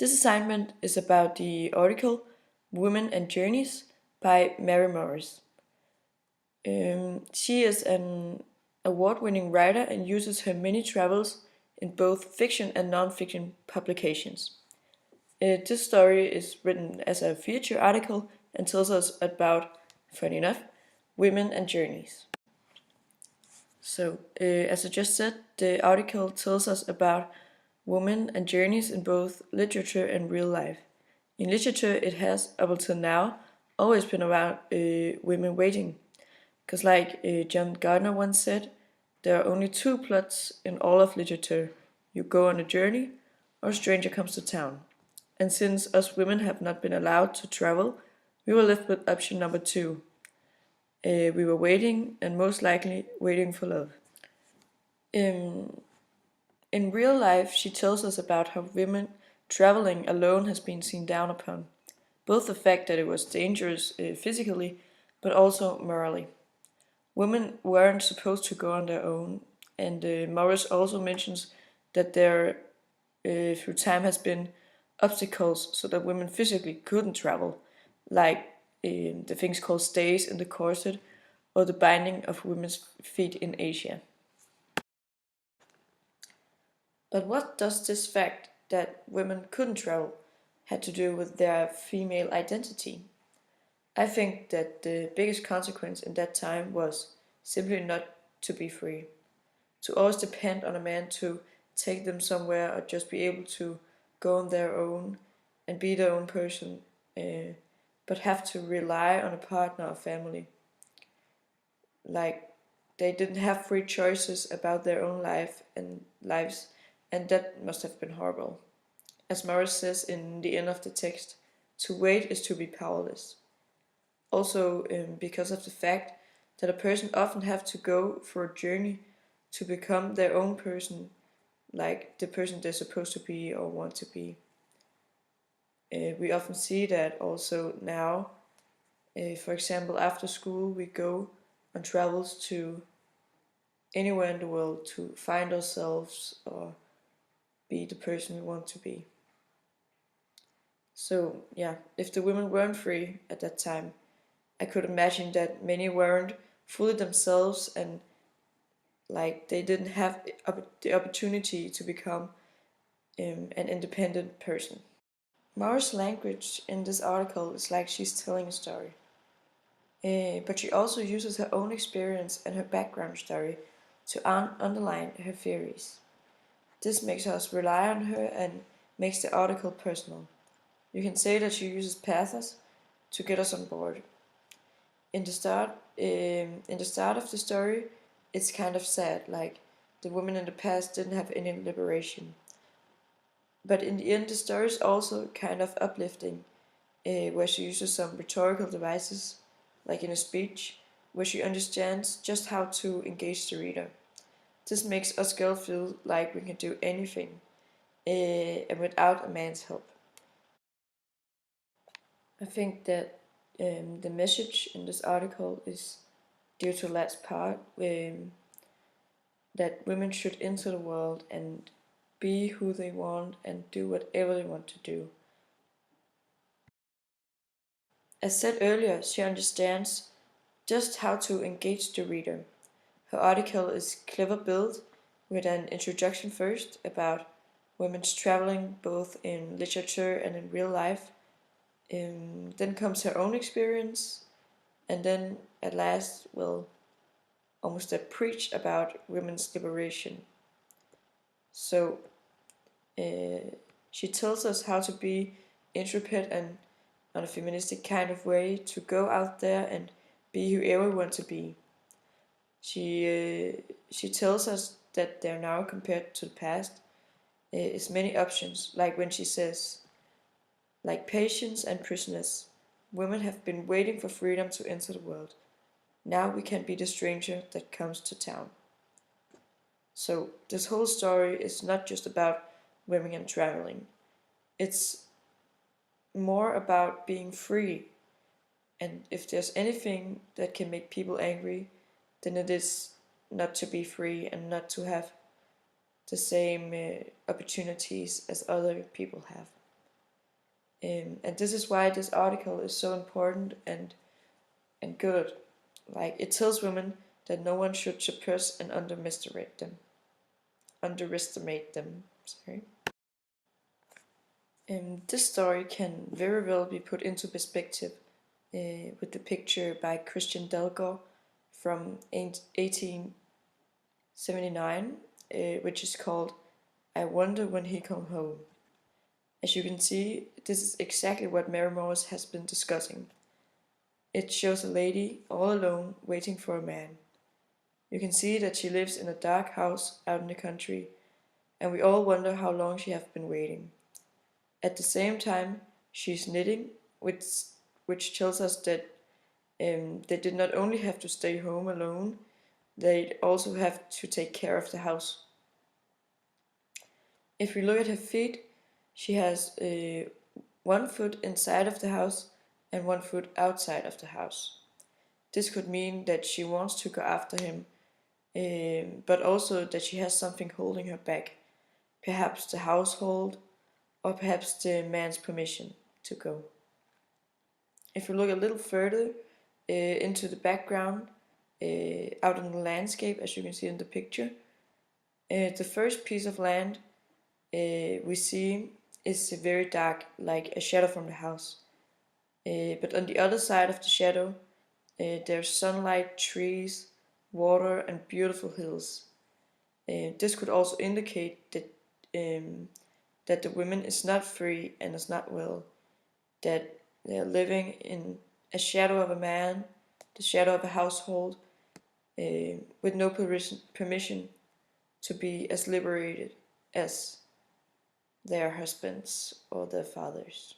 This assignment is about the article Women and Journeys by Marie-Louise. She is an award-winning writer and uses her many travels in both fiction and non-fiction publications. This story is written as a feature article and tells us about, funny enough, women and journeys. So, as I just said, the article tells us about women and journeys in both literature and real life. In literature, it has, up until now, always been about women waiting. Because, like John Gardner once said, there are only two plots in all of literature: you go on a journey, or a stranger comes to town. And since us women have not been allowed to travel, we were left with option number two. We were waiting, and most likely waiting for love. In, in real life, she tells us about how women traveling alone has been seen down upon, both the fact that it was dangerous physically, but also morally. Women weren't supposed to go on their own, and Morris also mentions that there, through time, has been obstacles so that women physically couldn't travel, like the things called stays in the corset or the binding of women's feet in Asia. But what does this fact that women couldn't travel had to do with their female identity? I think that the biggest consequence in that time was simply not to be free, to always depend on a man to take them somewhere or just be able to go on their own and be their own person, but have to rely on a partner or family. Like they didn't have free choices about their own life and lives, and that must have been horrible. As Morris says in the end of the text, to wait is to be powerless. Also, because of the fact that a person often have to go for a journey to become their own person, like the person they're supposed to be or want to be. We often see that also now. For example, after school, we go on travels to anywhere in the world to find ourselves or be the person we want to be. So, yeah, if the women weren't free at that time, I could imagine that many weren't fully themselves and like they didn't have the opportunity to become an independent person. Mara's language in this article is like she's telling a story, but she also uses her own experience and her background story to underline her theories. This makes us rely on her and makes the article personal. You can say that she uses pathos to get us on board. In the start of the story, it's kind of sad, like the women in the past didn't have any liberation. But in the end, the story is also kind of uplifting, where she uses some rhetorical devices, like in a speech, where she understands just how to engage the reader. This makes us girls feel like we can do anything, and without a man's help. I think that the message in this article is, due to last part, that women should enter the world and be who they want and do whatever they want to do. As said earlier, she understands just how to engage the reader. Her article is clever built with an introduction first about women's traveling both in literature and in real life. Then comes her own experience, and then at last will almost a preach about women's liberation. So she tells us how to be intrepid and on a feministic kind of way to go out there and be whoever we want to be. She tells us that there now, compared to the past, is many options. Like when she says, like patients and prisoners, women have been waiting for freedom to enter the world. Now we can be the stranger that comes to town. So this whole story is not just about women and traveling. It's more about being free. And if there's anything that can make people angry, then it is not to be free and not to have the same opportunities as other people have. And this is why this article is so important and good. Like, it tells women that no one should suppress and underestimate them. Underestimate them. Sorry. This story can very well be put into perspective with the picture by Christian Delgor from 1879, which is called "I Wonder When He Come Home." As you can see, this is exactly what Marie-Louise has been discussing. It shows a lady all alone waiting for a man. You can see that she lives in a dark house out in the country, and we all wonder how long she has been waiting. At the same time, she's knitting, which tells us that they did not only have to stay home alone, they also have to take care of the house. If we look at her feet, she has 1 foot inside of the house and 1 foot outside of the house. This could mean that she wants to go after him, but also that she has something holding her back, perhaps the household, or perhaps the man's permission to go. If we look a little further into the background, out in the landscape, as you can see in the picture, the first piece of land we see is very dark, like a shadow from the house. But on the other side of the shadow, there's sunlight, trees, water, and beautiful hills. This could also indicate that the woman is not free and is not well, that they are living in a shadow of a man, the shadow of a household, with no permission to be as liberated as their husbands or their fathers.